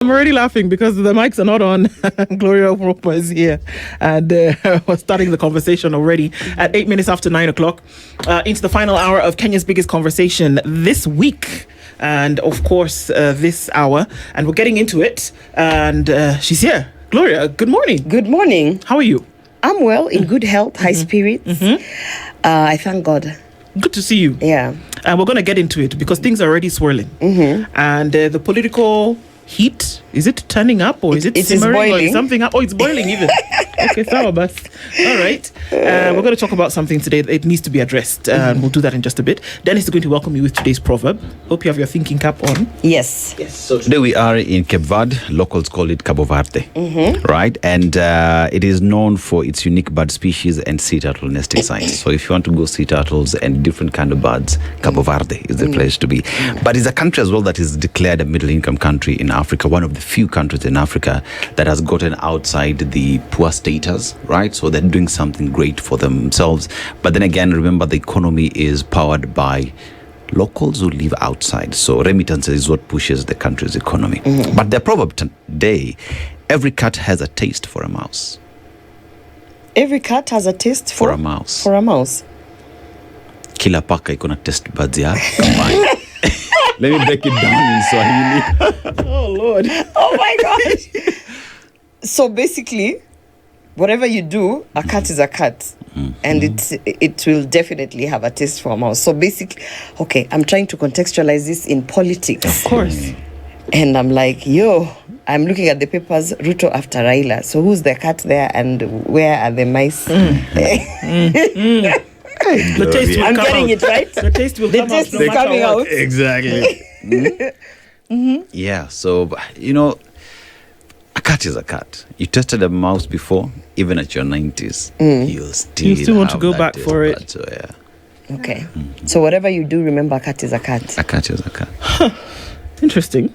I'm already laughing because the mics are not on. Gloria Orwoba is here, and we're starting the conversation already at 8 minutes after 9 o'clock into the final hour of Kenya's biggest conversation this week. And of course, this hour, and we're getting into it. And she's here. Gloria, good morning. Good morning. How are you? I'm well, in good health, high spirits. I thank God. Good to see you. Yeah. And we're going to get into it because things are already swirling. And the political heat, is it turning up or is it simmering or is something up? Oh, it's boiling even. Okay, sour bus. All right. We're going to talk about something today that it needs to be addressed. And we'll do that in just a bit. Dennis is going to welcome you with today's proverb. Hope you have your thinking cap on. Yes. So today we are in Cape Verde. Locals call it Cabo Verde. Right? And it is known for its unique bird species and sea turtle nesting sites. So if you want to go sea turtles and different kind of birds, Cabo Verde is the place to be. But it's a country as well that is declared a middle income country in Africa, one of the few countries in Africa that has gotten outside the poor status, right? So they're doing something great for themselves. But then again, remember the economy is powered by locals who live outside. So remittance is what pushes the country's economy. But the proverb today, every cat has a taste for a mouse. Every cat has a taste For a mouse. For a mouse. Kila paka iko na taste buds ya combined. Let me break it down in Swahili. Oh, Lord. Oh, my gosh. So basically, whatever you do, a cat is a cat. And it will definitely have a taste for a mouse. So basically, okay, I'm trying to contextualize this in politics. Of course. And I'm like, I'm looking at the papers, Ruto after Raila. So who's the cat there and where are the mice? The taste will I'm come getting out. it right. The taste will The come taste out. is coming out. Exactly. Yeah, so, a cat is a cat. You tested a mouse before, even at your 90s. You still want to have go that back taste for bud, it. So, yeah. Okay. So whatever you do, remember a cat is a cat. A cat is a cat. Interesting.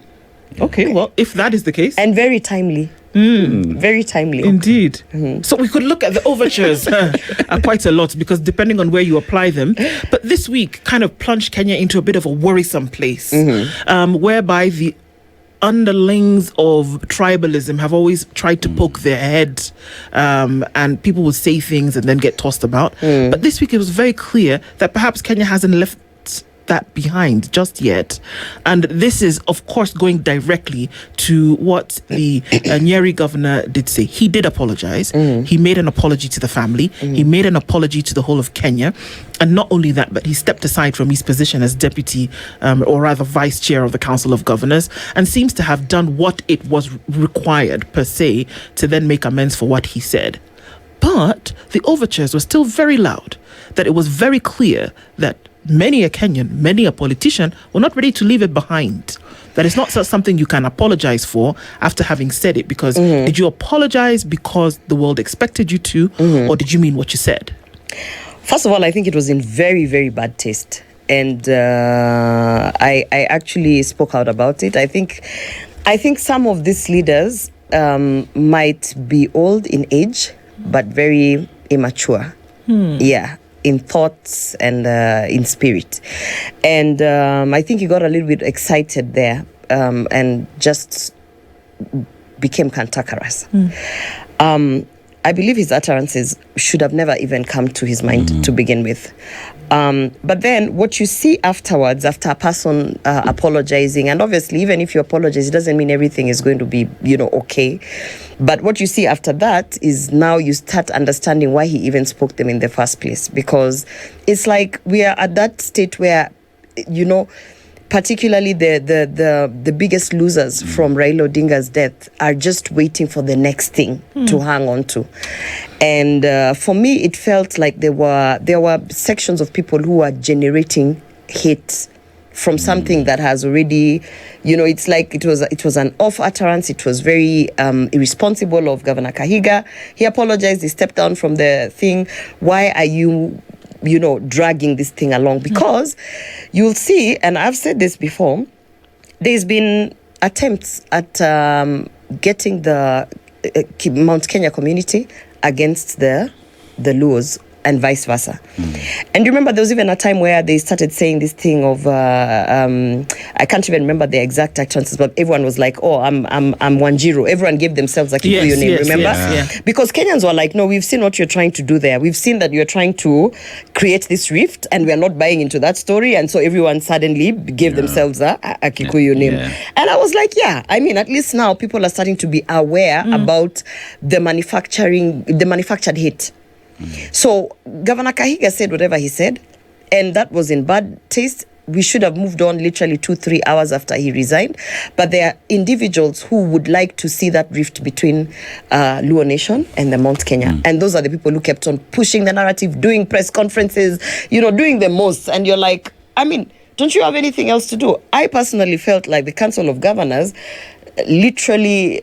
Okay, well, if that is the case. And very timely. Very timely. Indeed. So we could look at the overtures quite a lot because depending on where you apply them. But this week kind of plunged Kenya into a bit of a worrisome place whereby the underlings of tribalism have always tried to poke their head and people will say things and then get tossed about. But this week it was very clear that perhaps Kenya hasn't left that behind just yet, and this is of course going directly to what the Nyeri governor did say. He did apologize. He made an apology to the family. He made an apology to the whole of Kenya, and not only that, but he stepped aside from his position as deputy or rather vice chair of the Council of Governors and seems to have done what it was required per se to then make amends for what he said. But the overtures were still very loud, that it was very clear that many a Kenyan, many a politician were not ready to leave it behind. That it's not something you can apologize for after having said it, because did you apologize because the world expected you to, or did you mean what you said? First of all, I think it was in very, very bad taste. And I actually spoke out about it. I think some of these leaders might be old in age, but very immature. Yeah. In thoughts and in spirit. And I think he got a little bit excited there and just became cantankerous. I believe his utterances should have never even come to his mind to begin with. But then what you see afterwards, after a person apologizing, and obviously even if you apologize, it doesn't mean everything is going to be, okay. But what you see after that is now you start understanding why he even spoke them in the first place. Because it's like we are at that state where, particularly the biggest losers from Raila Odinga's death are just waiting for the next thing to hang on to. And for me, it felt like there were sections of people who are generating hate from something that has already, it's like it was an off utterance. It was very irresponsible of Governor Kahiga. He apologized. He stepped down from the thing. Why are you dragging this thing along? Because you'll see, and I've said this before, there's been attempts at getting the Mount Kenya community against the Luos and vice versa. And you remember there was even a time where they started saying this thing of I can't even remember the exact utterances, but everyone was like, "Oh, I'm Wanjiru." Everyone gave themselves a Kikuyu name. Remember? Yes. Because Kenyans were like, "No, we've seen what you're trying to do there. We've seen that you're trying to create this rift, and we're not buying into that story." And so everyone suddenly gave themselves a Kikuyu name. Yeah. And I was like, "Yeah, I mean, at least now people are starting to be aware about the manufactured hate." So Governor Kahiga said whatever he said, and that was in bad taste. We should have moved on literally 2-3 hours after he resigned. But there are individuals who would like to see that rift between Luo Nation and the Mount Kenya. And those are the people who kept on pushing the narrative, doing press conferences, doing the most. And you're like, I mean, don't you have anything else to do? I personally felt like the Council of Governors literally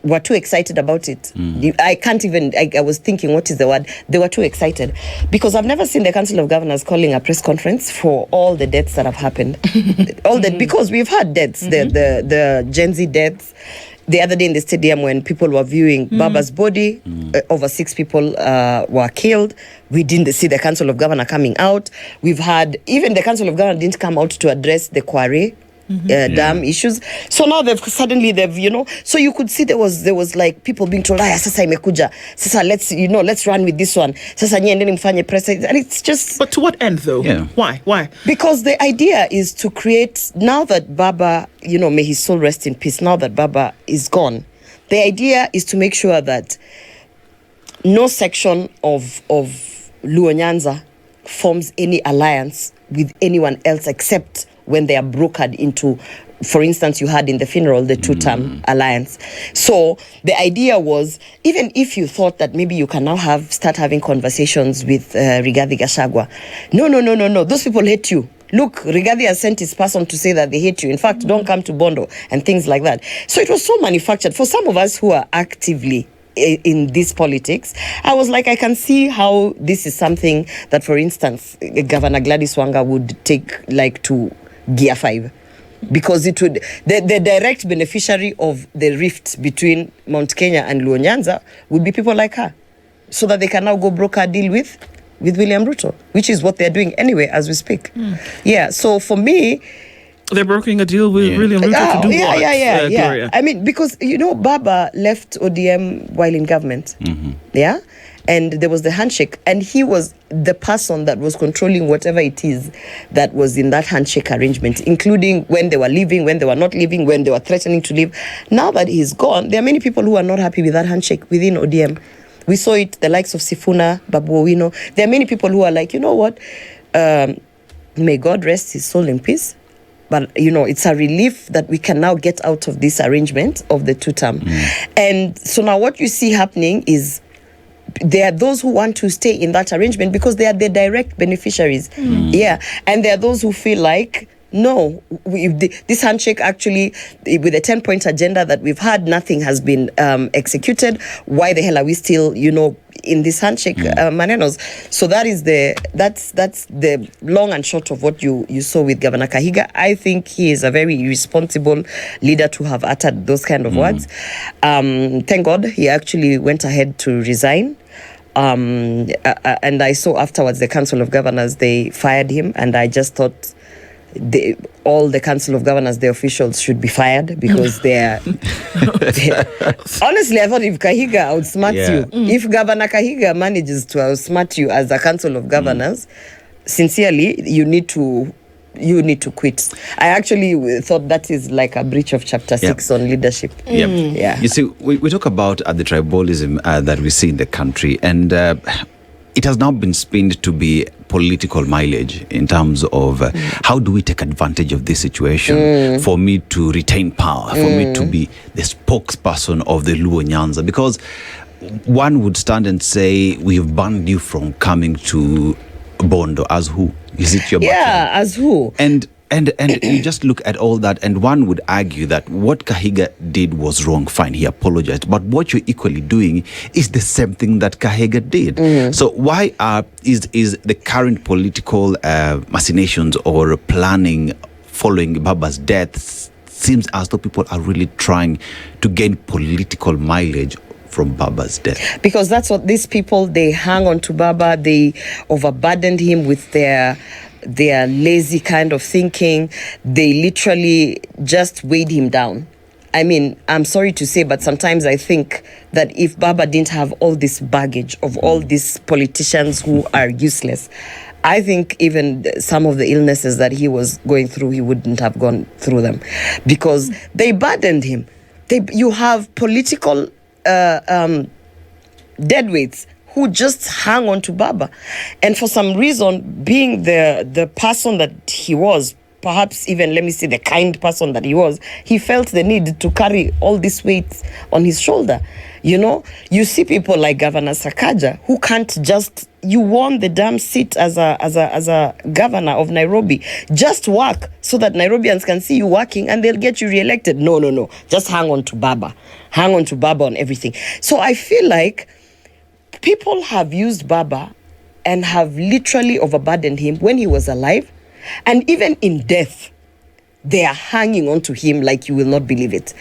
were too excited about it. I can't even, I was thinking, what is the word? They were too excited. Because I've never seen the Council of Governors calling a press conference for all the deaths that have happened. Because we've had deaths, the Gen Z deaths. The other day in the stadium when people were viewing Baba's body, over 6 people were killed. We didn't see the Council of Governors coming out. We've had, even the Council of Governors didn't come out to address the Quarry dam issues. So now they've so you could see there was like people being told, sasa imekuja, sasa let's run with this one, sasa nyie endeni mfanye press. And it's just, But to what end though? Yeah. Why? because the idea is to create, now that Baba, may his soul rest in peace, now that Baba is gone, the idea is to make sure that no section of Luo Nyanza forms any alliance with anyone else except when they are brokered into, for instance, you had in the funeral, the two-term alliance. So the idea was, even if you thought that maybe you can now start having conversations with Rigathi Gachagua, no, those people hate you. Look, Rigathi has sent his person to say that they hate you. In fact, don't come to Bondo and things like that. So it was so manufactured. For some of us who are actively in this politics, I was like, I can see how this is something that, for instance, Governor Gladys Wanga would take like to Gear 5, because it would, the direct beneficiary of the rift between Mount Kenya and Luo Nyanza would be people like her, so that they can now go broker deal with William Ruto, which is what they're doing anyway as we speak. Yeah, so for me, They're brokering a deal with William Ruto to do what? Yeah. I mean, because, Baba left ODM while in government. Yeah? And there was the handshake. And he was the person that was controlling whatever it is that was in that handshake arrangement, including when they were leaving, when they were not leaving, when they were threatening to leave. Now that he's gone, there are many people who are not happy with that handshake within ODM. We saw it, the likes of Sifuna, Babu Owino. There are many people who are like, you know what? May God rest his soul in peace. But, it's a relief that we can now get out of this arrangement of the two-term. And so now what you see happening is there are those who want to stay in that arrangement because they are the direct beneficiaries. Yeah. And there are those who feel like, no, this handshake actually, with the 10-point agenda that we've had, nothing has been executed. Why the hell are we still, in this handshake manenos? So that's the long and short of what you saw with Governor Kahiga. I think he is a very irresponsible leader to have uttered those kind of words. Thank God he actually went ahead to resign. And I saw afterwards the Council of Governors, they fired him, and I just thought all the Council of Governors, the officials, should be fired because they're honestly, I thought if Kahiga outsmarts you, if Governor Kahiga manages to outsmart you as a Council of Governors, sincerely, you need to quit. I actually thought that is like a breach of Chapter 6 on leadership. Yeah. You see, we talk about the tribalism that we see in the country, and it has now been spinned to be political mileage in terms of how do we take advantage of this situation for me to retain power, for me to be the spokesperson of the Luo Nyanza, because one would stand and say, we have banned you from coming to Bondo. As who? Is it your Yeah, as who? And you just look at all that, and one would argue that what Kahiga did was wrong. Fine, he apologized, but what you're equally doing is the same thing that Kahiga did. So why is the current political machinations or planning following Baba's death seems as though people are really trying to gain political mileage from Baba's death? Because that's what these people, they hang on to Baba, they overburdened him with their lazy kind of thinking. They literally just weighed him down. I mean, I'm sorry to say, but sometimes I think that if Baba didn't have all this baggage of all these politicians who are useless, I think even some of the illnesses that he was going through, he wouldn't have gone through them, because they burdened him. You have political deadweights who just hang on to Baba. And for some reason, being the person that he was, perhaps even, let me say, the kind person that he was, he felt the need to carry all this weight on his shoulder. You know, you see people like Governor Sakaja who can't just, you won the damn seat as a governor of Nairobi. Just work so that Nairobians can see you working and they'll get you re-elected. No. Just hang on to Baba. Hang on to Baba on everything. So I feel like people have used Baba and have literally overburdened him when he was alive. And even in death, they are hanging on to him like you will not believe it.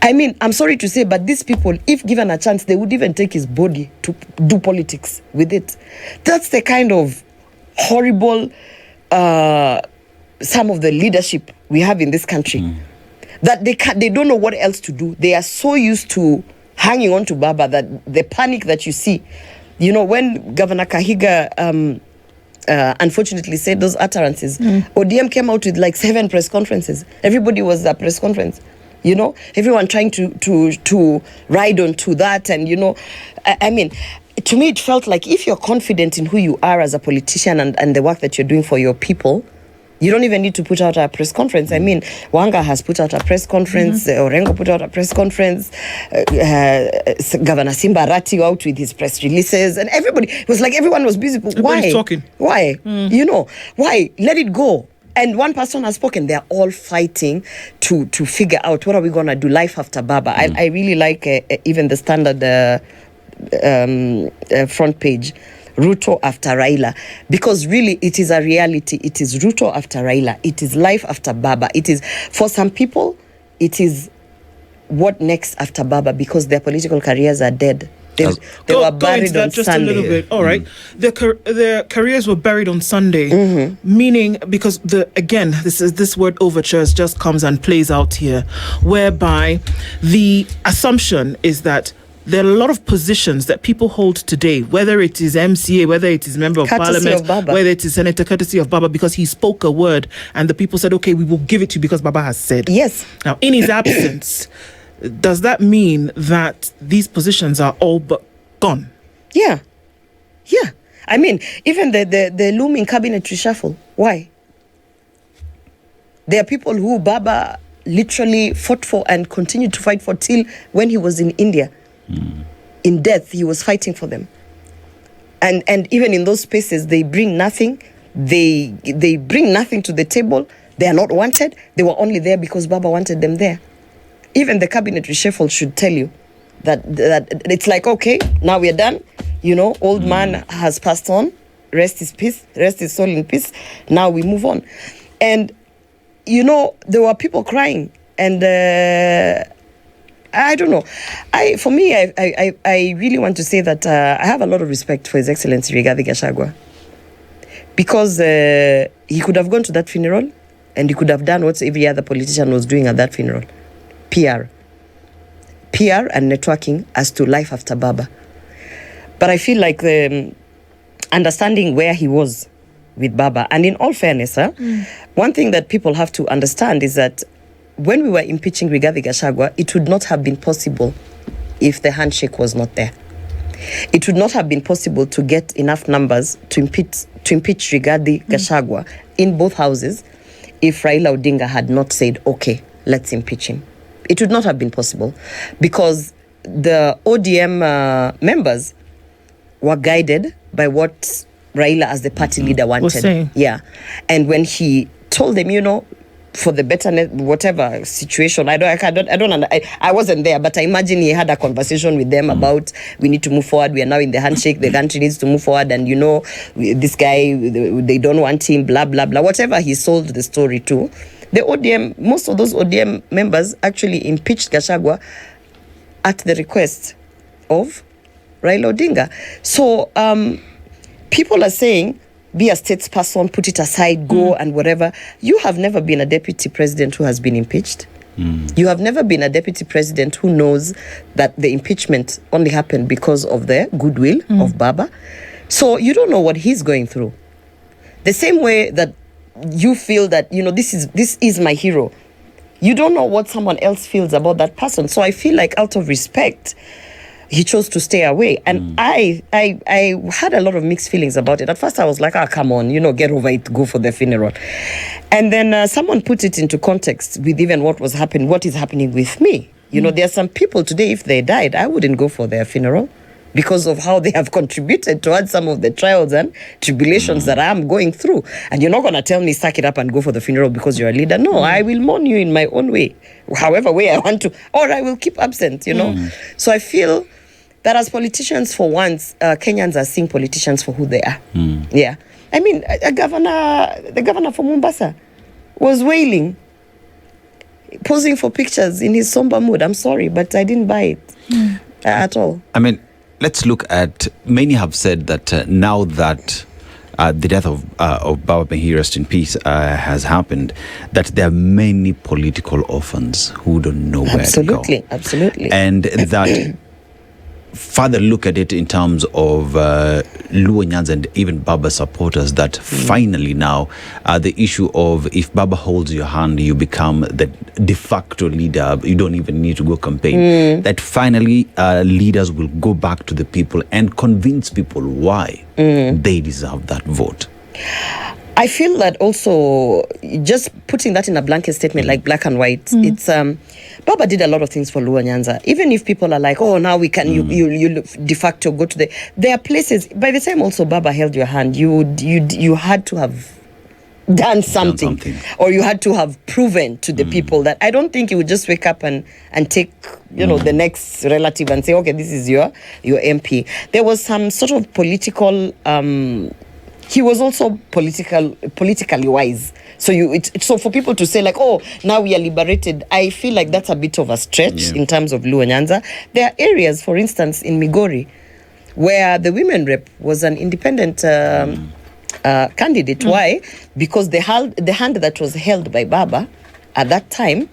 I mean, I'm sorry to say, but these people, if given a chance, they would even take his body to do politics with it. That's the kind of horrible, some of the leadership we have in this country. That they don't know what else to do. They are so used to hanging on to Baba that the panic that you see, you know, when Governor Kahiga unfortunately said those utterances, ODM came out with like 7 press conferences. Everybody was at press conference, you know, everyone trying to ride on to that. And, you know, I mean, to me, it felt like if you're confident in who you are as a politician and the work that you're doing for your people, you don't even need to put out a press conference. I mean, Wanga has put out a press conference, Orengo put out a press conference, Governor Simba Arati out with his press releases, and everybody, it was like everyone was busy. Why? Talking. Why? You know, why? Let it go. And one person has spoken. They're all fighting to figure out what are we going to do life after Baba. I really like even the Standard front page, Ruto after Raila, because really it is a reality. It is Ruto after Raila. It is life after Baba. It is, for some people, it is what next after Baba, because their political careers are dead. They were buried on just Sunday. A little bit. All right. Their careers were buried on Sunday, meaning, because this word overtures just comes and plays out here, whereby the assumption is that there are a lot of positions that people hold today, whether it is MCA, whether it is Member of Parliament, whether it is Senator, courtesy of Baba, because he spoke a word and the people said, okay, we will give it to you because Baba has said. Yes. Now, in his absence, does that mean that these positions are all but gone? Yeah. I mean, even the looming cabinet reshuffle. Why? There are people who Baba literally fought for and continued to fight for till when he was in India. In death, he was fighting for them. And even in those spaces, they bring nothing. They bring nothing to the table. They are not wanted. They were only there because Baba wanted them there. Even the cabinet reshuffle should tell you that it's like, okay, now we are done. You know, old man has passed on. Rest his soul in peace. Now we move on. And, you know, there were people crying. And I don't know. I really want to say that I have a lot of respect for His Excellency Rigathi Gachagua, because he could have gone to that funeral and he could have done what every other politician was doing at that funeral. PR and networking as to life after Baba. But I feel like understanding where he was with Baba, and in all fairness, one thing that people have to understand is that when we were impeaching Rigathi Gachagua, it would not have been possible if the handshake was not there. It would not have been possible to get enough numbers to impeach Rigathi Gachagua in both houses if Raila Odinga had not said, okay, let's impeach him. It would not have been possible, because the ODM members were guided by what Raila as the party leader wanted. Yeah. And when he told them, you know, for the betterment, whatever situation, I wasn't there, but I imagine he had a conversation with them about, we need to move forward. We are now in the handshake. The country needs to move forward. And, you know, this guy, they don't want him, blah, blah, blah. Whatever he sold the story to, the ODM, most of those ODM members actually impeached Gachagua at the request of Raila Odinga. So people are saying, be a statesperson, put it aside, go and whatever. You have never been a deputy president who has been impeached. You have never been a deputy president who knows that the impeachment only happened because of the goodwill of Baba. So you don't know what he's going through. The same way that you feel that, this is my hero. You don't know what someone else feels about that person. So I feel like out of respect, he chose to stay away. And I had a lot of mixed feelings about it. At first I was like, come on, get over it, go for the funeral. And then someone put it into context with even what is happening with me. There are some people today, if they died, I wouldn't go for their funeral because of how they have contributed towards some of the trials and tribulations that I'm going through. And you're not going to tell me, suck it up and go for the funeral because you're a leader. No, I will mourn you in my own way, however way I want to, or I will keep absent, So I feel that as politicians, for once, Kenyans are seeing politicians for who they are. Yeah. I mean, the governor from Mombasa was wailing, posing for pictures in his somber mood. I'm sorry, but I didn't buy it at all. I mean, let's look at, many have said that now that the death of Baba, may he rest in peace, has happened, that there are many political orphans who don't know where to go. Absolutely. And that further look at it in terms of Luo Nyanza and even Baba supporters, that finally now the issue of if Baba holds your hand, you become the de facto leader, you don't even need to go campaign, that finally leaders will go back to the people and convince people why they deserve that vote. I feel that also, just putting that in a blanket statement, like black and white, it's Baba did a lot of things for Luo Nyanza. Even if people are like, oh, now we can, you de facto go to there are places, by the time also Baba held your hand, you had to have done something, or you had to have proven to the people that, I don't think you would just wake up and take, the next relative and say, okay, this is your MP. There was some sort of political, he was also politically wise. So so for people to say like, oh, now we are liberated, I feel like that's a bit of a stretch in terms of Luo Nyanza. There are areas, for instance, in Migori, where the women rep was an independent candidate. Why? Because the hand that was held by Baba at that time,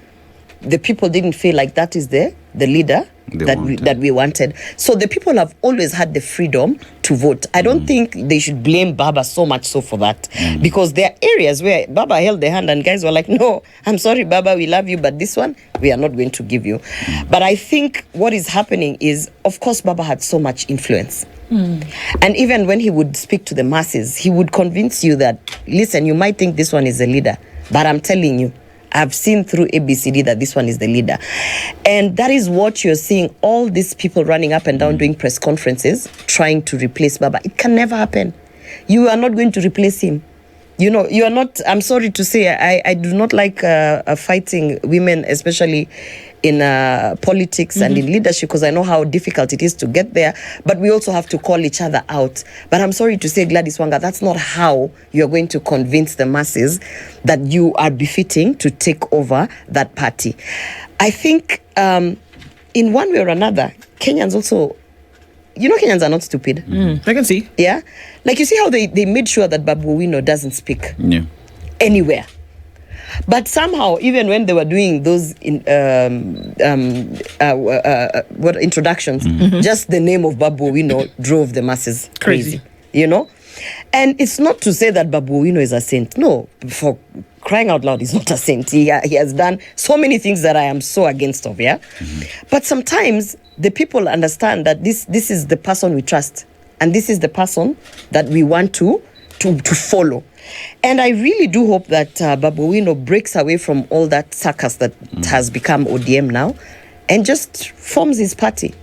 the people didn't feel like that is the leader that we wanted. So the people have always had the freedom to vote. I don't think they should blame Baba so much so for that, because there are areas where Baba held the hand and guys were like, no, I'm sorry, Baba, we love you, but this one we are not going to give you. But I think what is happening is, of course, Baba had so much influence. And even when he would speak to the masses, he would convince you that, listen, you might think this one is a leader, but I'm telling you, I've seen through ABCD that this one is the leader. And that is what you're seeing, all these people running up and down doing press conferences, trying to replace Baba. It can never happen. You are not going to replace him. You are not, I'm sorry to say, I do not like fighting women, especially in politics and in leadership, because I know how difficult it is to get there. But we also have to call each other out. But I'm sorry to say, Gladys Wanga, that's not how you're going to convince the masses that you are befitting to take over that party. I think in one way or another, Kenyans also, Kenyans are not stupid. I can see. Yeah? Like, you see how they made sure that Babu Owino doesn't speak anywhere. But somehow, even when they were doing those introductions, just the name of Babu Owino drove the masses crazy. And it's not to say that Babu Owino is a saint. No, for crying out loud, he's not a saint. He has done so many things that I am so against of, But sometimes the people understand that this is the person we trust, and this is the person that we want to follow. And I really do hope that Babu Owino breaks away from all that circus that has become ODM now, and just forms his party,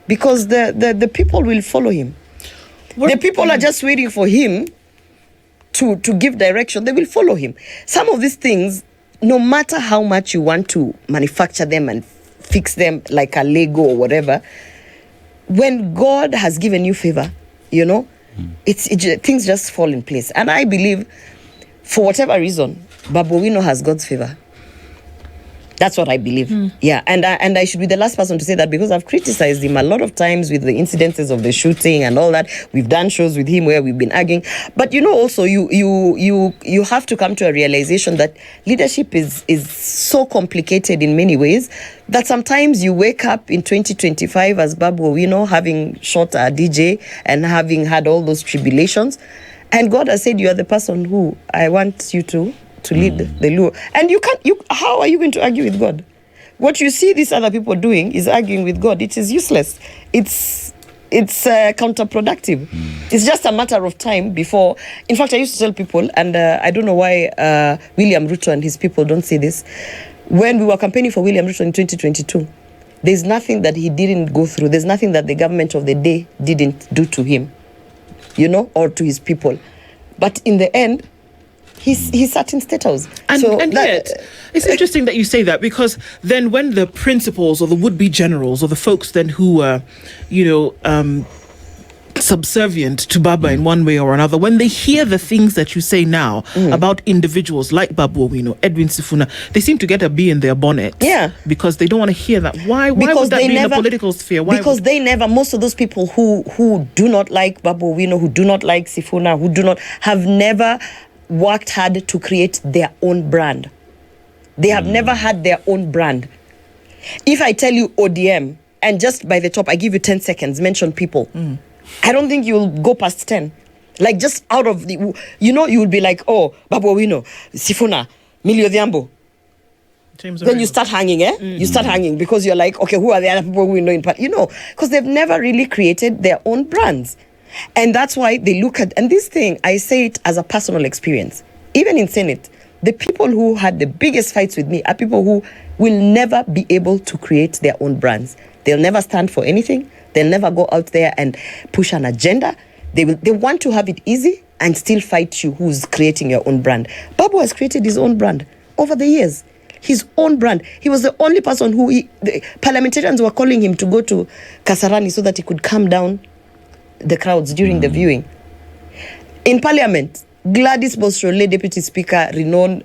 because the people will follow him. The people are just waiting for him to give direction. They will follow him. Some of these things, no matter how much you want to manufacture them and fix them like a Lego or whatever, when God has given you favor, things just fall in place. And I believe, for whatever reason, Babu Owino has God's favor. That's what I believe. Yeah, and I should be the last person to say that, because I've criticized him a lot of times with the incidences of the shooting and all that. We've done shows with him where we've been arguing. But also you have to come to a realization that leadership is so complicated in many ways that sometimes you wake up in 2025 as Babu Owino, having shot a DJ and having had all those tribulations, and God has said, you are the person who I want you to lead the Luo. And how are you going to argue with God? What you see these other people doing is arguing with God. It is useless. It's counterproductive. It's just a matter of time before. In fact, I used to tell people, and I don't know why William Ruto and his people don't see this. When we were campaigning for William Ruto in 2022, there's nothing that he didn't go through. There's nothing that the government of the day didn't do to him, or to his people. But in the end, he sat in State House. And yet, it's interesting that you say that, because then when the principals or the would-be generals or the folks then who were, subservient to Baba in one way or another, when they hear the things that you say now about individuals like Babu Owino, Edwin Sifuna, they seem to get a bee in their bonnet. Yeah. Because they don't want to hear that. Why would that be in the political sphere? Most of those people who do not like Babu Owino, who do not like Sifuna, have never worked hard to create their own brand. They have never had their own brand. If I tell you ODM, and just by the top, I give you 10 seconds, mention people, I don't think you'll go past 10. Like, just out of the, you will be like, oh, Babu Owino, Sifuna, Millie Odhiambo. Then you start hanging, You start hanging, because you're like, okay, who are the other people we know in part? Because they've never really created their own brands. And that's why they look at, and this thing, I say it as a personal experience. Even in Senate, the people who had the biggest fights with me are people who will never be able to create their own brands. They'll never stand for anything. They'll never go out there and push an agenda. They want to have it easy and still fight you who's creating your own brand. Babu has created his own brand over the years. His own brand. He was the only person the parliamentarians were calling him to go to Kasarani so that he could calm down the crowds during the viewing. In Parliament, Gladys Bosrole, Deputy Speaker, renowned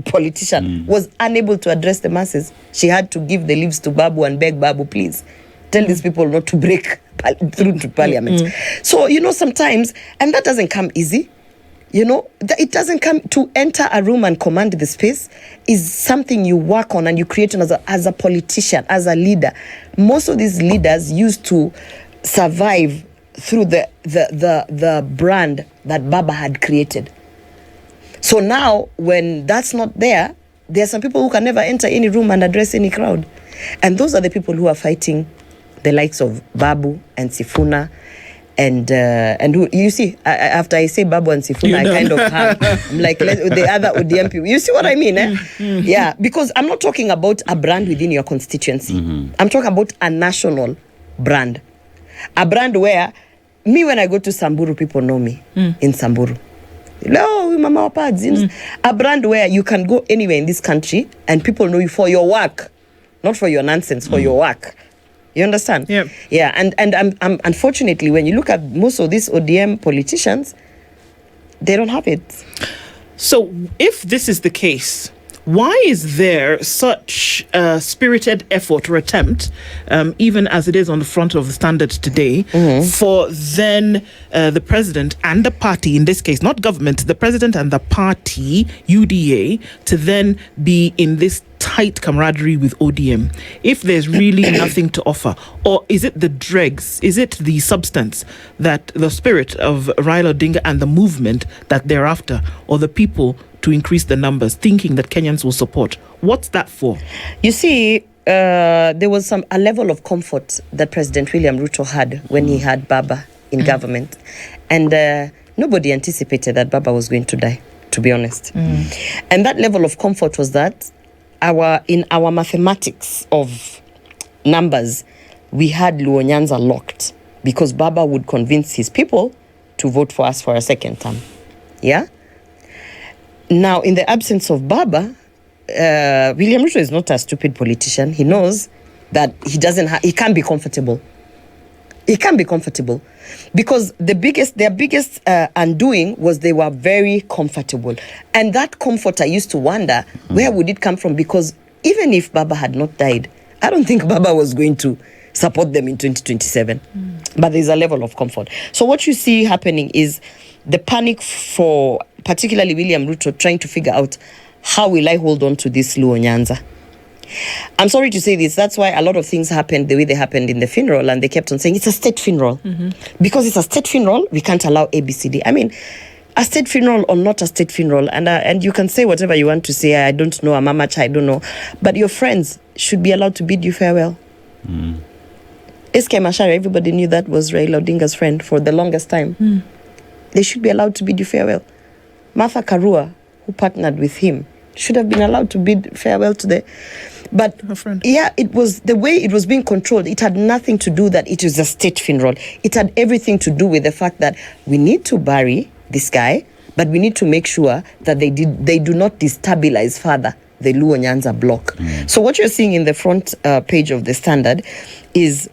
politician, was unable to address the masses. She had to give the leaves to Babu and beg Babu, please, tell these people not to break through to Parliament. So, sometimes, and that doesn't come easy, it doesn't come to enter a room and command the space is something you work on and you create as a politician, as a leader. Most of these leaders used to survive through the brand that Baba had created. So now, when that's not there, there are some people who can never enter any room and address any crowd. And those are the people who are fighting the likes of Babu and Sifuna. And who, you see, after I say Babu and Sifuna, I kind of have, I'm like, the other ODM people. You see what I mean? Yeah, because I'm not talking about a brand within your constituency. I'm talking about a national brand. A brand where, when I go to Samburu, people know me in Samburu. No, Mama Wapads. A brand where you can go anywhere in this country and people know you for your work, not for your nonsense, for your work. You understand? Yeah. Yeah, and unfortunately, when you look at most of these ODM politicians, they don't have it. So, if this is the case, why is there such a spirited effort or attempt, even as it is on the front of the Standard today, for then the president and the party, in this case, not government, the president and the party, UDA, to then be in this tight camaraderie with ODM, if there's really nothing to offer? Or is it the dregs, is it the substance, that the spirit of Raila Odinga and the movement that they're after, or the people to increase the numbers, thinking that Kenyans will support? What's that for? You see, there was a level of comfort that President William Ruto had when he had Baba in government. And nobody anticipated that Baba was going to die, to be honest. And that level of comfort was that in our mathematics of numbers, we had Luo Nyanza locked, because Baba would convince his people to vote for us for a second term. Yeah? Now, in the absence of Baba, William Ruto is not a stupid politician. He knows that he can't be comfortable. He can't be comfortable, because their biggest undoing was they were very comfortable. And that comfort, I used to wonder, where would it come from? Because even if Baba had not died, I don't think Baba was going to support them in 2027. But there's a level of comfort. So what you see happening is the panic for particularly William Ruto trying to figure out, how will I hold on to this Luo Nyanza? I'm sorry to say this, that's why a lot of things happened the way they happened in the funeral, and they kept on saying it's a state funeral. Because it's a state funeral, we can't allow ABCD. I mean, a state funeral or not a state funeral, and you can say whatever you want to say, I don't know, I'm a match, I don't know, but your friends should be allowed to bid you farewell. SK Mashari, everybody knew that was Raila Odinga's friend for the longest time. They should be allowed to bid you farewell. Martha Karua, who partnered with him, should have been allowed to bid farewell to the... But yeah, it was the way it was being controlled. It had nothing to do that it was a state funeral. It had everything to do with the fact that we need to bury this guy, but we need to make sure that they do not destabilize further the Luo Nyanza block. So what you're seeing in the front page of the Standard is,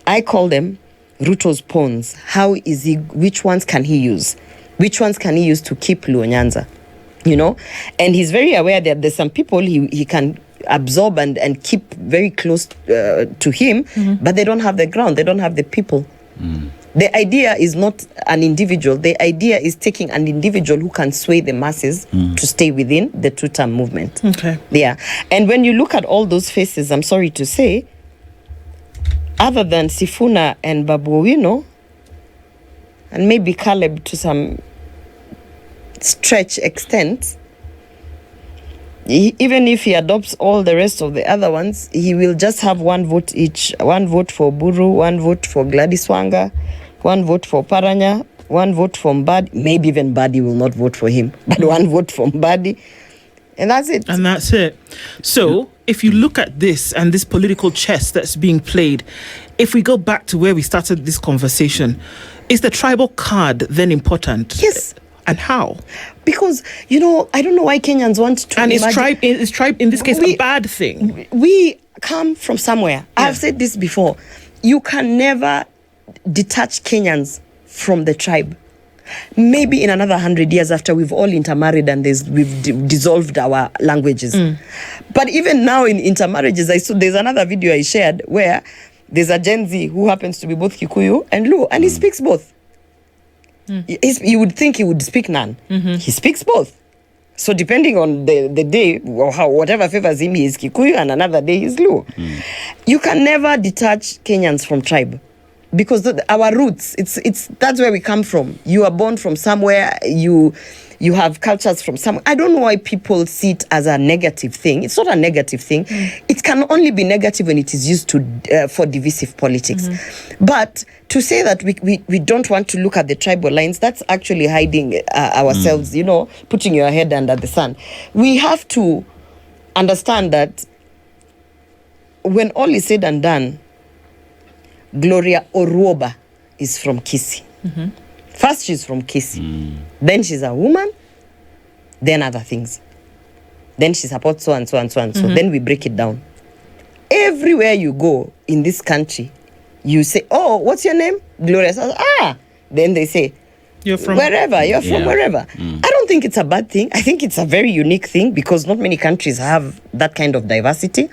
I call them Ruto's pawns. How is he? Which ones can he use? Which ones can he use to keep Luo Nyanza? You know, and he's very aware that there's some people he can absorb and keep very close to him, but they don't have the ground, they don't have the people. The idea is not an individual. The idea is taking an individual who can sway the masses to stay within the two-term movement. Okay. Yeah. And when you look at all those faces, I'm sorry to say, other than Sifuna and Babu Owino, and maybe Caleb to some stretch extent, even if he adopts all the rest of the other ones, he will just have one vote each. One vote for Buru, one vote for Gladys Wanga, one vote for Paranya, one vote for Mbadi. Maybe even Mbadi will not vote for him, but one vote for Mbadi. And that's it. And that's it. So, if you look at this and this political chess that's being played, if we go back to where we started this conversation, is the tribal card then important? Yes. And how? Because, you know, I don't know why Kenyans want to... And is tribe in this case a bad thing? We come from somewhere. Yeah. I've said this before. You can never detach Kenyans from the tribe. Maybe in another 100 years after we've all intermarried and we've dissolved our languages. But even now in intermarriages, I saw there's another video I shared where there's a Gen Z who happens to be both Kikuyu and Luo, and he speaks both. You would think he would speak none. He speaks both. So depending on the day or whatever favors him, he is Kikuyu, and another day he's Luo. You can never detach Kenyans from tribe, because our roots, it's that's where we come from. You are born from somewhere, you have cultures from somewhere. I don't know why people see it as a negative thing. It's not a negative thing. It can only be negative when it is used for divisive politics. But to say that we don't want to look at the tribal lines, that's actually hiding ourselves, you know, putting your head under the sun. We have to understand that when all is said and done, Gloria Orwoba is from Kisii. First, she's from Kisii. Then she's a woman. Then other things. Then she supports so and so and so and so. Then we break it down. Everywhere you go in this country, you say, oh, what's your name? Gloria says, Then they say, you're from wherever. You're from wherever. I don't think it's a bad thing. I think it's a very unique thing, because not many countries have that kind of diversity.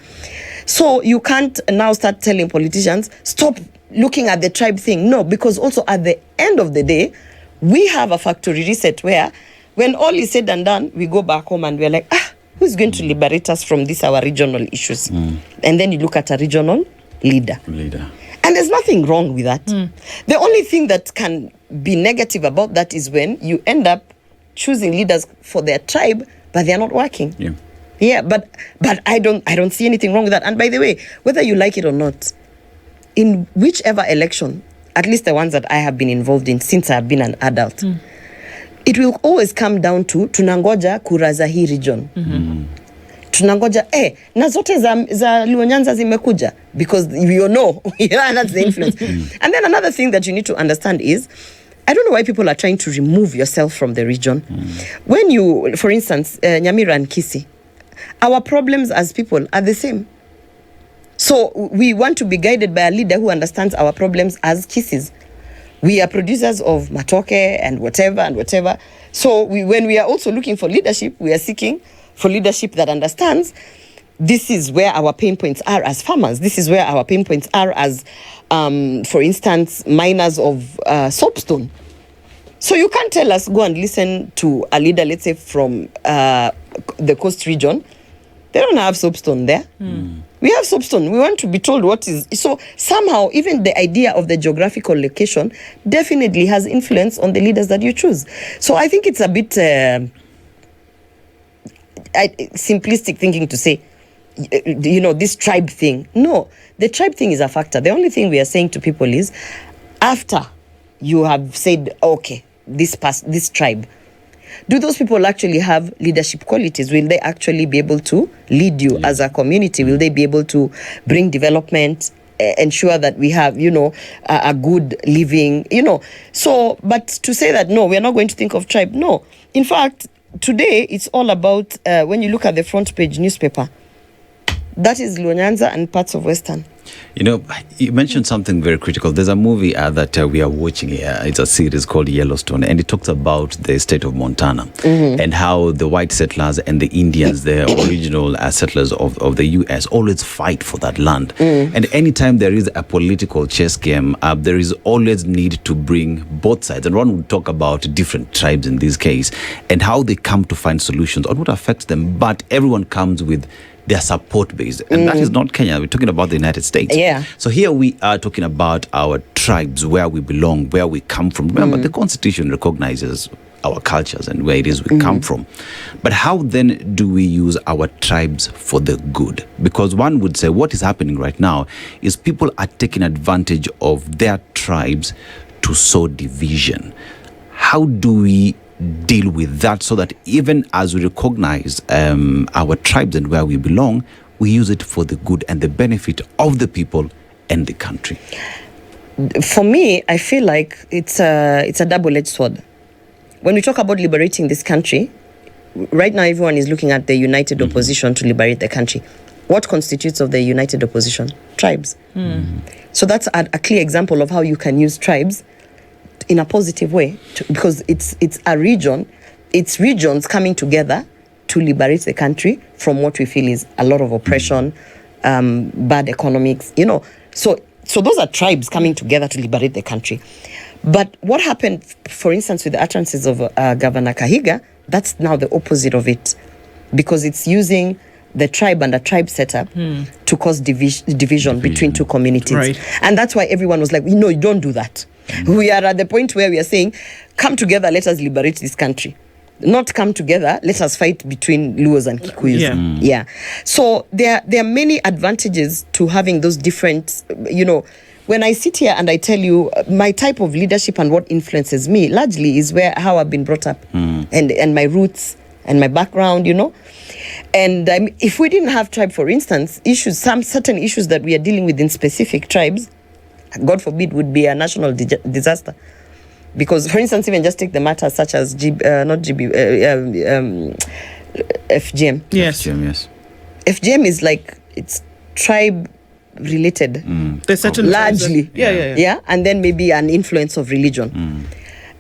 So you can't now start telling politicians, stop looking at the tribe thing. No, because also at the end of the day, we have a factory reset where when all is said and done, we go back home and we're like, who's going to liberate us from our regional issues? And then you look at a regional leader. And there's nothing wrong with that. The only thing that can be negative about that is when you end up choosing leaders for their tribe, but they're not working. Yeah, but I don't see anything wrong with that. And by the way, whether you like it or not, in whichever election, at least the ones that I have been involved in since I have been an adult, it will always come down to tunangoja kura za hii region. Tunangoja na zote za Luo Nyanza zimekuja, because you know, that's the influence. And then another thing that you need to understand is, I don't know why people are trying to remove yourself from the region. When you, for instance, Nyamira and Kisii, our problems as people are the same. So we want to be guided by a leader who understands our problems as Kisiis. We are producers of matoke and whatever. So when we are also looking for leadership, we are seeking for leadership that understands this is where our pain points are as farmers. This is where our pain points are as, for instance, miners of soapstone. So you can't tell us, go and listen to a leader, let's say, from the coast region. They don't have soapstone there. We have soapstone. We want to be told what is. So somehow, even the idea of the geographical location definitely has influence on the leaders that you choose. So I think it's a bit simplistic thinking to say, this tribe thing. No, the tribe thing is a factor. The only thing we are saying to people is, after you have said, okay, this tribe, do those people actually have leadership qualities? Will they actually be able to lead you as a community? Will they be able to bring development, ensure that we have, a good living, So, but to say that, no, we are not going to think of tribe. No. In fact, today, it's all about, when you look at the front page newspaper, that is Luo Nyanza and parts of Western. You mentioned something very critical. There's a movie that we are watching here. It's a series called Yellowstone, and it talks about the state of Montana and how the white settlers and the Indians, the original settlers of the U.S., always fight for that land. And anytime there is a political chess game, there is always need to bring both sides. And one would talk about different tribes in this case and how they come to find solutions on what affects them. But everyone comes with their support base, and that is not Kenya. We're talking about the United States. Yeah. So here we are talking about our tribes, where we belong, where we come from. Remember, the Constitution recognizes our cultures and where it is we come from. But how then do we use our tribes for the good? Because one would say what is happening right now is people are taking advantage of their tribes to sow division. How do we deal with that so that even as we recognize our tribes and where we belong, we use it for the good and the benefit of the people and the country? For me, I feel like it's a double-edged sword. When we talk about liberating this country, right now everyone is looking at the united opposition to liberate the country. What constitutes of the united opposition? Tribes. So that's a clear example of how you can use tribes in a positive way, because it's a region, it's regions coming together to liberate the country from what we feel is a lot of oppression, bad economics, So those are tribes coming together to liberate the country. But what happened, for instance, with the utterances of Governor Kahiga, that's now the opposite of it, because it's using the tribe and a tribe setup to cause division between two communities. Right. And that's why everyone was like, you don't do that. We are at the point where we are saying, come together, let us liberate this country. Not come together, let us fight between Luos and Kikuyus. Yeah. So there are many advantages to having those different, when I sit here and I tell you my type of leadership and what influences me largely is how I've been brought up and my roots and my background, And if we didn't have tribe, for instance, some certain issues that we are dealing with in specific tribes, God forbid, would be a national disaster. Because, for instance, even just take the matter such as FGM. Yes. FGM, yes. FGM is like, it's tribe related. There's certain largely. Yeah. And then maybe an influence of religion.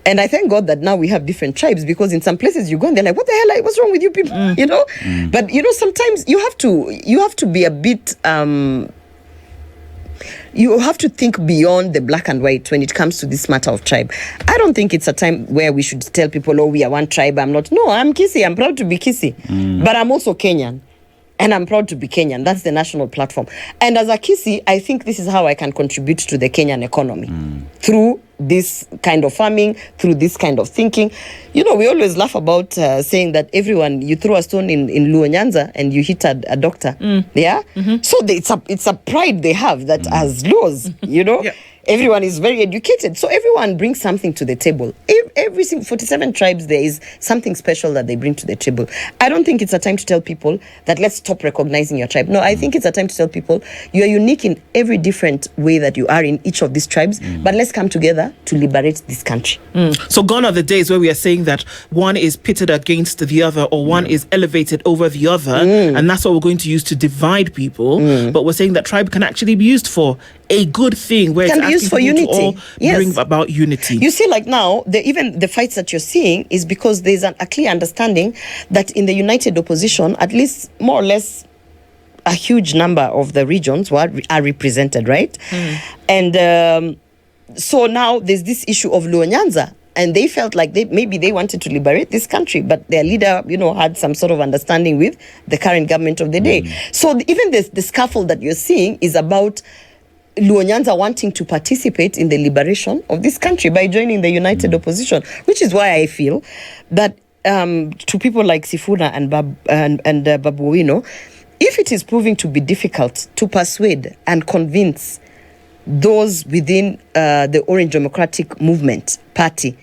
And I thank God that now we have different tribes, because in some places you go and they're like, what the hell, what's wrong with you people? But sometimes you have to be a bit you have to think beyond the black and white when it comes to this matter of tribe. I don't think it's a time where we should tell people, we are one tribe, I'm not. No, I'm Kisii, I'm proud to be Kisii. But I'm also Kenyan. And I'm proud to be Kenyan. That's the national platform. And as a Kisii, I think this is how I can contribute to the Kenyan economy. Through this kind of farming, through this kind of thinking. We always laugh about saying that you throw a stone in Luo Nyanza and you hit a doctor. Yeah? So it's a pride they have that as laws, Yeah. Everyone is very educated. So everyone brings something to the table. Every single 47 tribes, there is something special that they bring to the table. I don't think it's a time to tell people that let's stop recognizing your tribe. No, I think it's a time to tell people you are unique in every different way that you are in each of these tribes, but let's come together to liberate this country. So gone are the days where we are saying that one is pitted against the other, or one is elevated over the other, and that's what we're going to use to divide people. But we're saying that tribe can actually be used for a good thing, where it's used for unity. To all bring about unity. You see, like now, even the fights that you're seeing is because there's a clear understanding that in the united opposition, at least more or less a huge number of the regions are represented, right? And so now there's this issue of Luo Nyanza, and they felt like maybe they wanted to liberate this country, but their leader, had some sort of understanding with the current government of the day. So even the scuffle that you're seeing is about Luo Nyanza wanting to participate in the liberation of this country by joining the united opposition, which is why I feel that to people like Sifuna and Babu Owino, if it is proving to be difficult to persuade and convince those within the Orange Democratic Movement Party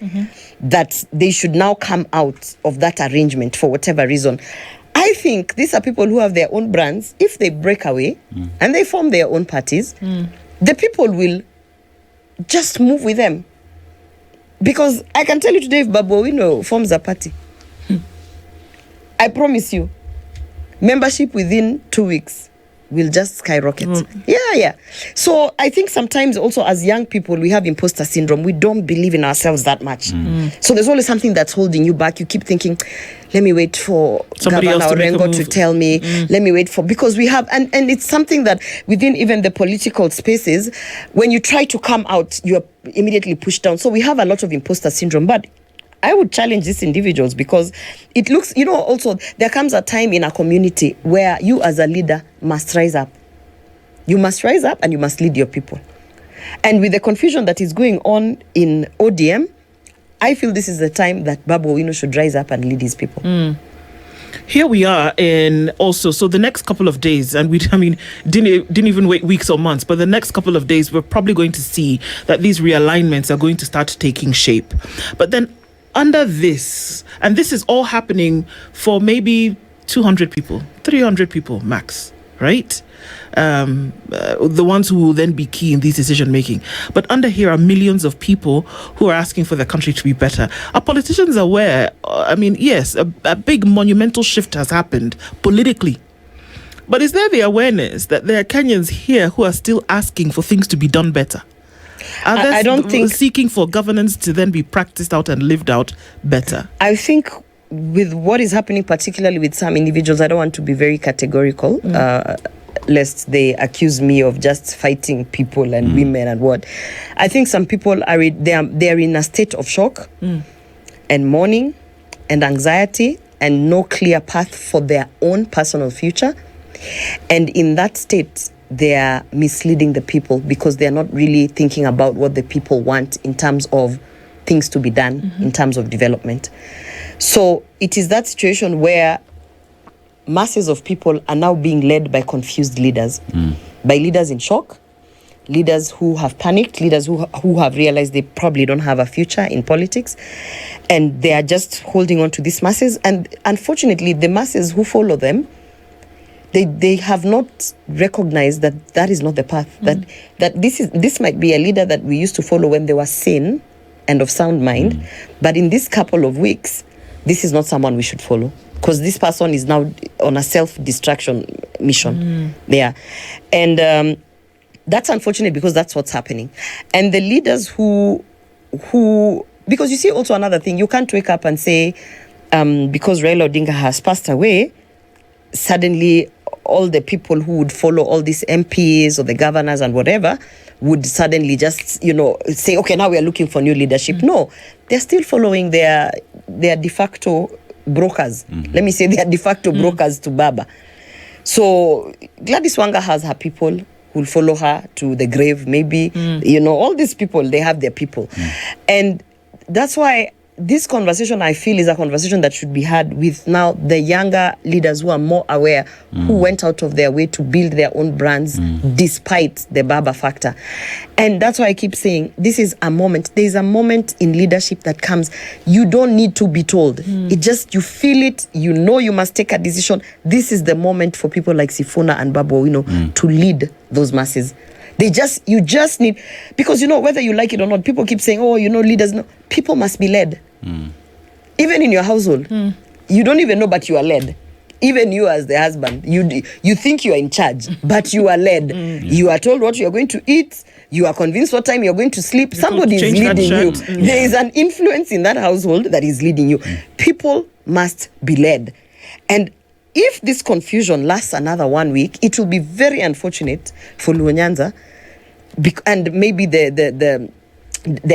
that they should now come out of that arrangement for whatever reason, I think these are people who have their own brands. If they break away and they form their own parties, the people will just move with them. Because I can tell you today, if Babu Owino forms a party, I promise you, membership within 2 weeks will just skyrocket. Yeah. So I think sometimes also as young people, we have imposter syndrome. We don't believe in ourselves that much. So there's always something that's holding you back. You keep thinking, let me wait for somebody Governor Orengo to tell me. Let me wait for, because we have, and it's something that within even the political spaces, when you try to come out, you're immediately pushed down. So we have a lot of imposter syndrome. But I would challenge these individuals, because it looks, also there comes a time in a community where you as a leader must rise up. You must rise up and you must lead your people. And with the confusion that is going on in ODM, I feel this is the time that Babu Owino should rise up and lead his people. Here we are in also, so the next couple of days, and didn't even wait weeks or months, but the next couple of days, we're probably going to see that these realignments are going to start taking shape. But then under this, and this is all happening for maybe 200 people, 300 people max, right? The ones who will then be key in these decision making. But under here are millions of people who are asking for the country to be better. Are politicians aware? Yes, a big monumental shift has happened politically. But is there the awareness that there are Kenyans here who are still asking for things to be done better? I don't think seeking for governance to then be practiced out and lived out better. I think with what is happening, particularly with some individuals, I don't want to be very categorical, lest they accuse me of just fighting people and women and what. I think some people are in a state of shock and mourning and anxiety and no clear path for their own personal future. And in that state, they are misleading the people, because they are not really thinking about what the people want in terms of things to be done, in terms of development. So it is that situation where masses of people are now being led by confused leaders, by leaders in shock, leaders who have panicked, leaders who have realized they probably don't have a future in politics, and they are just holding on to these masses. And unfortunately, the masses who follow them, they have not recognized that is not the path. That this might be a leader that we used to follow when they were sane and of sound mind, but in this couple of weeks, this is not someone we should follow, because this person is now on a self-destruction mission. And that's unfortunate, because that's what's happening. And the leaders who because you see also another thing, you can't wake up and say because Raila Odinga has passed away, suddenly all the people who would follow all these MPs or the governors and whatever would suddenly just, say, okay, now we are looking for new leadership. No, they're still following their de facto brokers. Let me say they are de facto brokers to Baba. So Gladys Wanga has her people who will follow her to the grave, maybe. All these people, they have their people. And that's why this conversation, I feel, is a conversation that should be had with now the younger leaders who are more aware, who went out of their way to build their own brands despite the Baba factor. And that's why I keep saying this is a moment. There is a moment in leadership that comes. You don't need to be told. It just, you feel it. You know you must take a decision. This is the moment for people like Sifuna and Babu Owino to lead those masses. You just need, because whether you like it or not, people keep saying, leaders. No, people must be led. Even in your household, you don't even know, but you are led. Even you as the husband, you think you are in charge, but you are led. You are told what you are going to eat. You are convinced what time you are going to sleep. Somebody is leading you. There is an influence in that household that is leading you. People must be led. And if this confusion lasts another 1 week, it will be very unfortunate for Luo Nyanza, and maybe the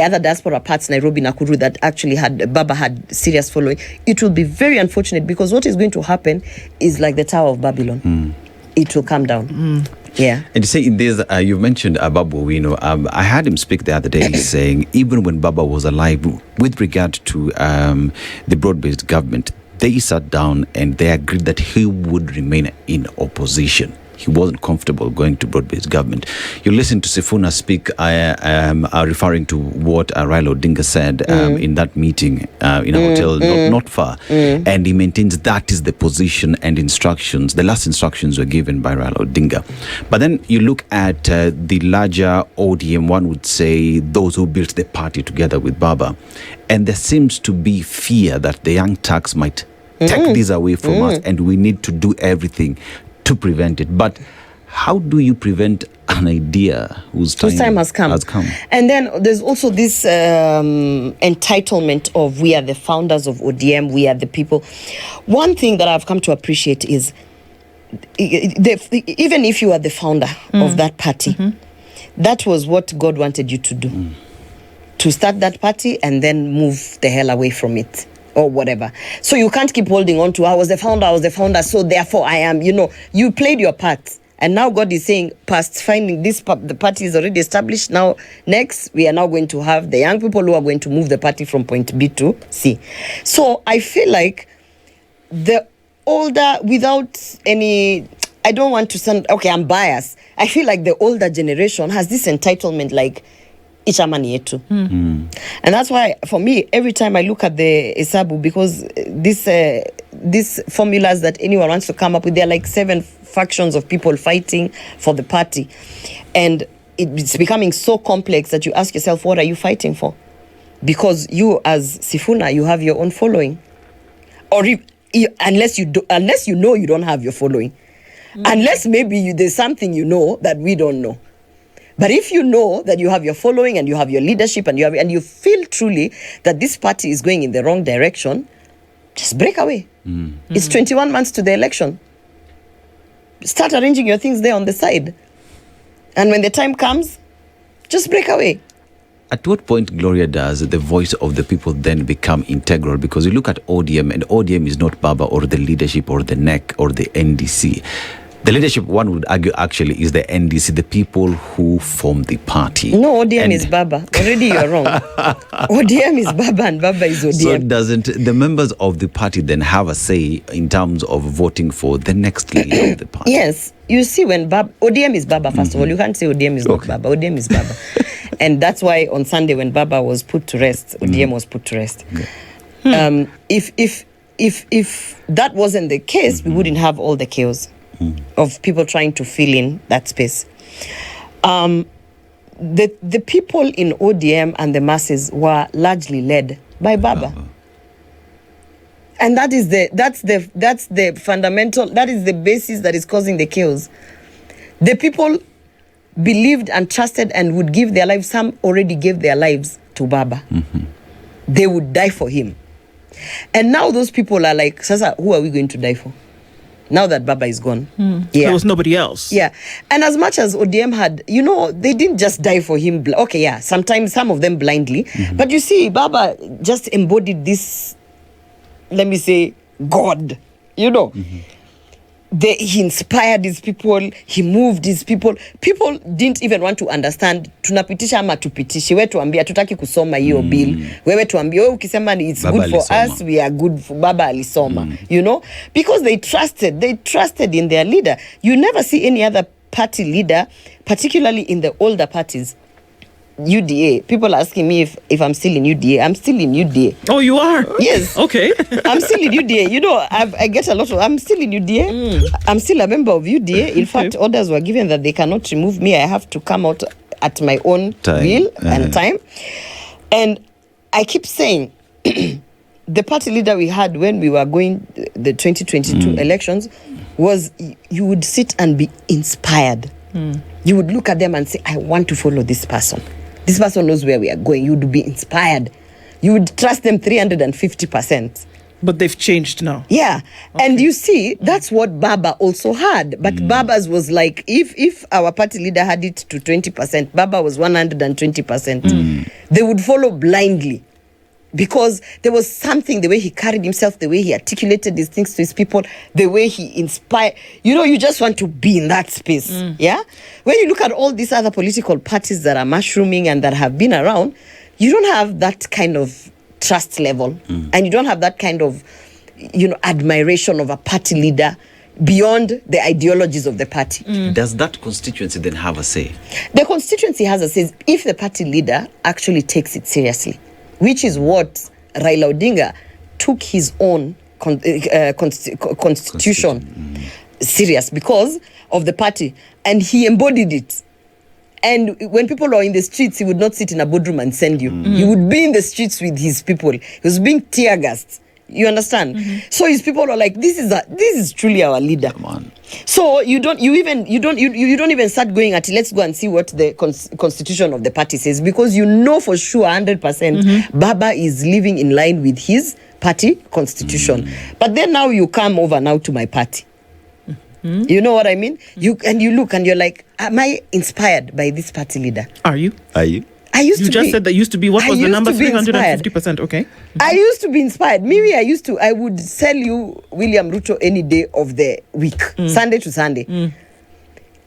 other diaspora parts, Nairobi, Nakuru, that actually Baba had serious following. It will be very unfortunate, because what is going to happen is like the Tower of Babylon. It will come down. Yeah. And you say in this, you mentioned Babu Owino. I heard him speak the other day saying even when Baba was alive, with regard to the broad-based government, they sat down and they agreed that he would remain in opposition. He wasn't comfortable going to broad-based government. You listen to Sifuna speak, referring to what Raila Odinga said in that meeting in a hotel not far. And he maintains that is the position and instructions. The last instructions were given by Raila Odinga. But then you look at the larger ODM, one would say those who built the party together with Baba. And there seems to be fear that the young Turks might take this away from us, and we need to do everything to prevent it. But how do you prevent an idea whose time has come? And then there's also this entitlement of we are the founders of ODM, we are the people. One thing that I've come to appreciate is even if you are the founder of that party, that was what God wanted you to do. To start that party and then move the hell away from it, or whatever. So you can't keep holding on to, I was the founder, so therefore I am. You played your part. And now God is saying, past finding this, the party is already established. Now, next, we are now going to have the young people who are going to move the party from point B to C. So I feel like the older, without any, I don't want to sound, okay, I'm biased. I feel like the older generation has this entitlement, like, ichamani yetu. And that's why, for me, every time I look at the Esabu, because these formulas that anyone wants to come up with, they're like 7 factions of people fighting for the party. And it's becoming so complex that you ask yourself, what are you fighting for? Because you, as Sifuna, you have your own following. Or unless you know you don't have your following. Unless maybe there's something you know that we don't know. But if you know that you have your following and you have your leadership and you feel truly that this party is going in the wrong direction, just break away. It's 21 months to the election. Start arranging your things there on the side. And when the time comes, just break away. At what point, Gloria, does the voice of the people then become integral? Because you look at ODM, and ODM is not Baba or the leadership or the NEC or the NDC. The leadership, one would argue, actually is the NDC, the people who form the party. No, ODM is Baba. Already you're wrong. ODM is Baba and Baba is ODM. So doesn't the members of the party then have a say in terms of voting for the next leader of the party? Yes. You see, when ODM is Baba, first of all, you can't say ODM is not Baba. ODM is Baba. And that's why on Sunday when Baba was put to rest, ODM was put to rest. If that wasn't the case, we wouldn't have all the chaos of people trying to fill in that space. The people in ODM and the masses were largely led by Baba. And that's the fundamental, that is the basis that is causing the chaos. The people believed and trusted and would give their lives. Some already gave their lives to Baba. They would die for him. And now those people are like, Sasa, who are we going to die for? Now that Baba is gone. There was nobody else. Yeah. And as much as ODM had, they didn't just die for him. Okay, yeah, sometimes some of them blindly. But you see, Baba just embodied this, let me say, God. He inspired his people. He moved his people. People didn't even want to understand. Tunapitisha ama tupitishi. Wewe tuambia tutaki kusoma hiyo bill. Wewe tuambia wewe ukisema it's Baba good for alisoma. Us, we are good for Baba alisoma. Because they trusted in their leader. You never see any other party leader, particularly in the older parties. UDA. People asking me if I'm still in UDA. I'm still in UDA. Oh, you are? Yes. Okay. I'm still in UDA. I get a lot of... I'm still in UDA. I'm still a member of UDA. In fact, orders were given that they cannot remove me. I have to come out at my own will and time. And I keep saying, the party leader we had when we were going the 2022 elections was, you would sit and be inspired. You would look at them and say, I want to follow this person. This person knows where we are going. You would be inspired. You would trust them 350%. But they've changed now. Yeah. And you see, that's what Baba also had. But Baba's was like, if our party leader had it to 20%, Baba was 120%. They would follow blindly. Because there was something, the way he carried himself, the way he articulated these things to his people, the way he inspired. You just want to be in that space. Yeah? When you look at all these other political parties that are mushrooming and that have been around, you don't have that kind of trust level. And you don't have that kind of, admiration of a party leader beyond the ideologies of the party. Does that constituency then have a say? The constituency has a say if the party leader actually takes it seriously, which is what Raila Odinga took his own constitution serious because of the party, and he embodied it. And when people are in the streets, he would not sit in a boardroom and send you. He would be in the streets with his people. He was being tear gassed. You understand? So his people are like, this is truly our leader. Come on. So you don't even start going at, let's go and see what the constitution of the party says, because you know for sure 100% Baba is living in line with his party constitution. But then now you come over now to my party. You know what I mean? You look and you're like, am I inspired by this party leader? Are you? You just said that used to be, what was the number? 350%, okay. I used to be inspired. Maybe I would sell you William Ruto any day of the week, Sunday to Sunday.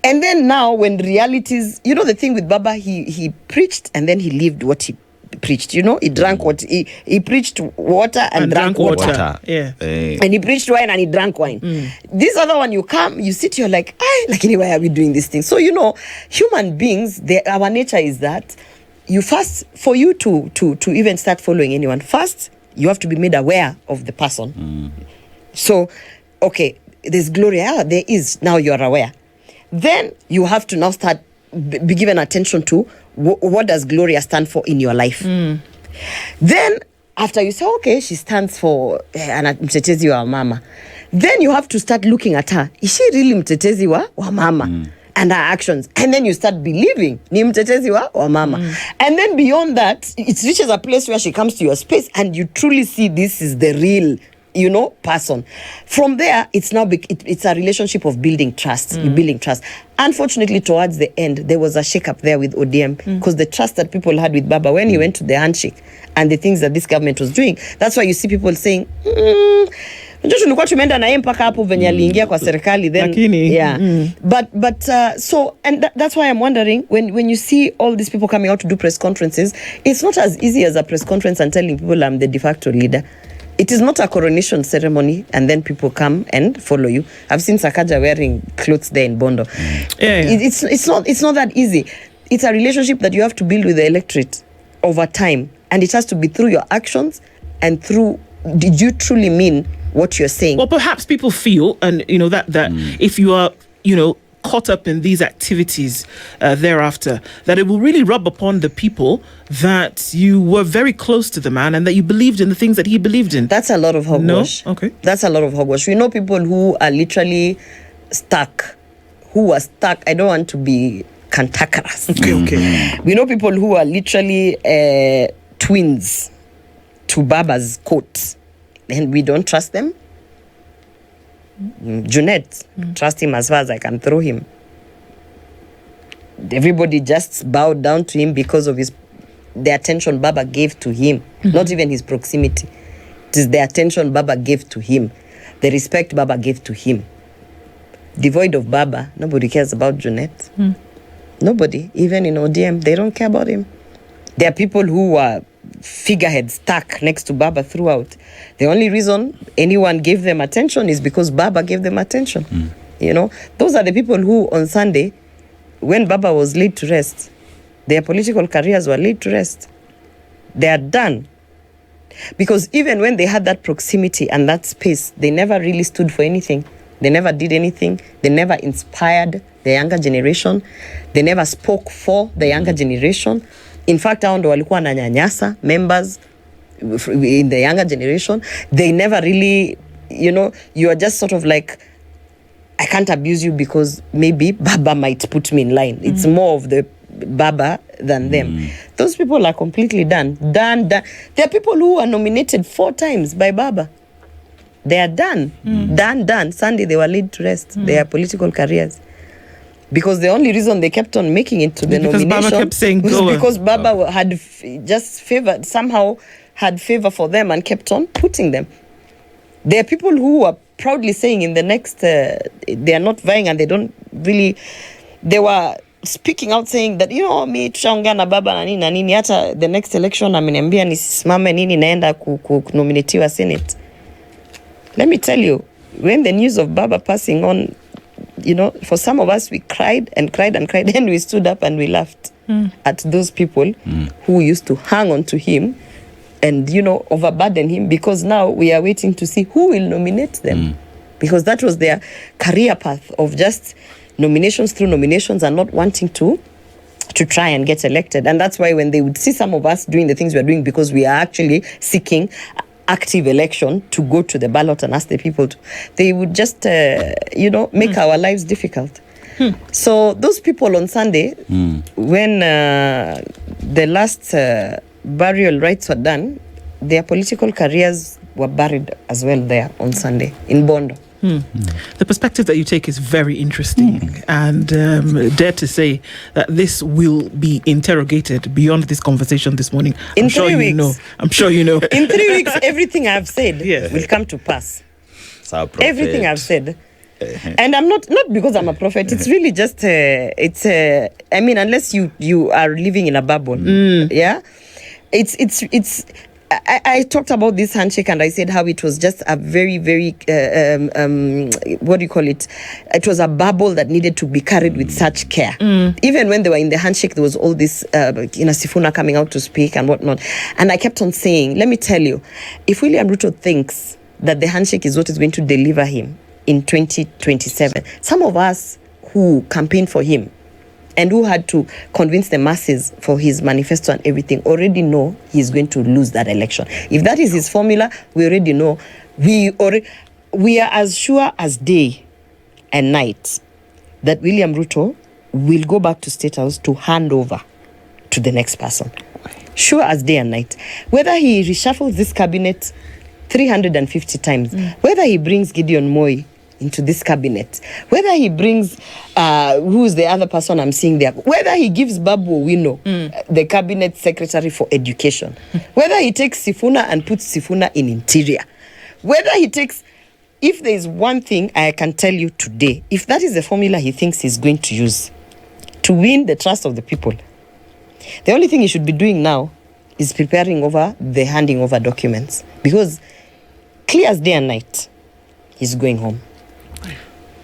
And then now when realities, the thing with Baba, he preached and then he lived what he preached. He drank what he preached water and drank water. Yeah. And he preached wine and he drank wine. This other one, you come, you sit, you're like, why are we doing this thing? So human beings, our nature is that you first, for you to even start following anyone, first you have to be made aware of the person. So, okay, there's Gloria, there is, now you're aware. Then you have to now start be given attention to what does Gloria stand for in your life. Then after you say, okay, she stands for mtetezi wa mama, then you have to start looking at her. Is she really mtetezi wa mama? And her actions, and then you start believing ni mtetezi wa mama. And then beyond that, it reaches a place where she comes to your space and you truly see this is the real person. From there, it's now it's a relationship of building trust. You're building trust. Unfortunately, towards the end, there was a shake-up there with ODM because the trust that people had with Baba when he went to the handshake and the things that this government was doing, that's why you see people saying, tulikuwa tumeenda na yeye mpaka hapo venye aliingia kwa serikali then but so, and that's why I'm wondering when you see all these people coming out to do press conferences, it's not as easy as a press conference and telling people I'm the de facto leader. It is not a coronation ceremony and then people come and follow you. I've seen Sakaja wearing clothes there in Bondo. It's not that easy. It's a relationship that you have to build with the electorate over time, and it has to be through your actions and through, did you truly mean what you're saying? Well, perhaps people feel, and that if you are caught up in these activities thereafter, that it will really rub upon the people that you were very close to the man and that you believed in the things that he believed in. That's a lot of hogwash. No? Okay. That's a lot of hogwash. We know people who are literally stuck, who are stuck. I don't want to be cantankerous. Okay. We know people who are literally twins to Baba's coat, and we don't trust them. Junet, trust him as far as I can throw him. Everybody just bowed down to him because of the attention Baba gave to him, not even his proximity. It is the attention Baba gave to him, the respect Baba gave to him. Devoid of Baba, nobody cares about Junet. Nobody, even in ODM, they don't care about him. There are people who are figureheads stuck next to Baba throughout. The only reason anyone gave them attention is because Baba gave them attention. Those are the people who on Sunday, when Baba was laid to rest, their political careers were laid to rest. They are done. Because even when they had that proximity and that space, they never really stood for anything. They never did anything. They never inspired the younger generation. They never spoke for the younger generation. In fact, hao ndo walikuwa wananyanyasa members in the younger generation. They never really, you are just sort of like, I can't abuse you because maybe Baba might put me in line. It's more of the Baba than them. Those people are completely done. There are people who are nominated 4 times by Baba. They are done. Done. Sunday, they were laid to rest. Their political careers. Because the only reason they kept on making it to the nomination Baba kept saying, was go. because Baba had just somehow had favor for them and kept on putting them. There are people who are proudly saying in the next, they are not vying and they don't really, they were speaking out saying that, me tushaongea na Baba na nini, hata the next election ameniambia nisimame nini naenda kunominatiwa Senate. Let me tell you, when the news of Baba passing on, for some of us, we cried and cried and cried, and we stood up and we laughed at those people who used to hang on to him and, overburden him, because now we are waiting to see who will nominate them. Because that was their career path of just nominations through nominations and not wanting to try and get elected. And that's why when they would see some of us doing the things we are doing, because we are actually seeking active election to go to the ballot and ask the people to, they would just, make our lives difficult. So those people on Sunday, when the last burial rites were done, their political careers were buried as well there on Sunday in Bondo. The perspective that you take is very interesting, and dare to say that this will be interrogated beyond this conversation this morning. In 3 weeks. I'm sure you know. In 3 weeks, everything I've said will come to pass. Everything I've said. And I'm not because I'm a prophet. It's really just, unless you are living in a bubble. Yeah. I talked about this handshake and I said how it was just a very, very, what do you call it? It was a bubble that needed to be carried with such care. Even when they were in the handshake, there was all this, Sifuna coming out to speak and whatnot. And I kept on saying, let me tell you, if William Ruto thinks that the handshake is what is going to deliver him in 2027, some of us who campaigned for him and who had to convince the masses for his manifesto and everything already know he's going to lose that election. If that is his formula, we already know. We are as sure as day and night that William Ruto will go back to State House to hand over to the next person. Sure as day and night. Whether he reshuffles this cabinet 350 times, whether he brings Gideon Moi into this cabinet, whether he brings who's the other person I'm seeing there, whether he gives Babu Owino the cabinet secretary for education, whether he takes Sifuna and puts Sifuna in interior, whether he takes, if there is one thing I can tell you today, if that is the formula he thinks he's going to use to win the trust of the people, the only thing he should be doing now is preparing over the handing over documents, because clear as day and night, he's going home.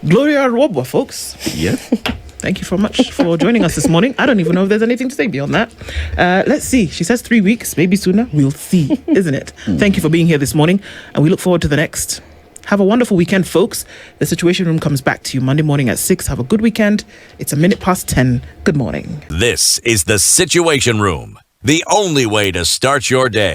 Gloria Orwoba, folks. Yeah. Thank you so much for joining us this morning. I don't even know if there's anything to say beyond that. Let's see. She says 3 weeks, maybe sooner. We'll see, isn't it? Thank you for being here this morning, and we look forward to the next. Have a wonderful weekend, folks. The Situation Room comes back to you Monday morning at 6. Have a good weekend. It's 10:01. Good morning. This is the Situation Room, the only way to start your day.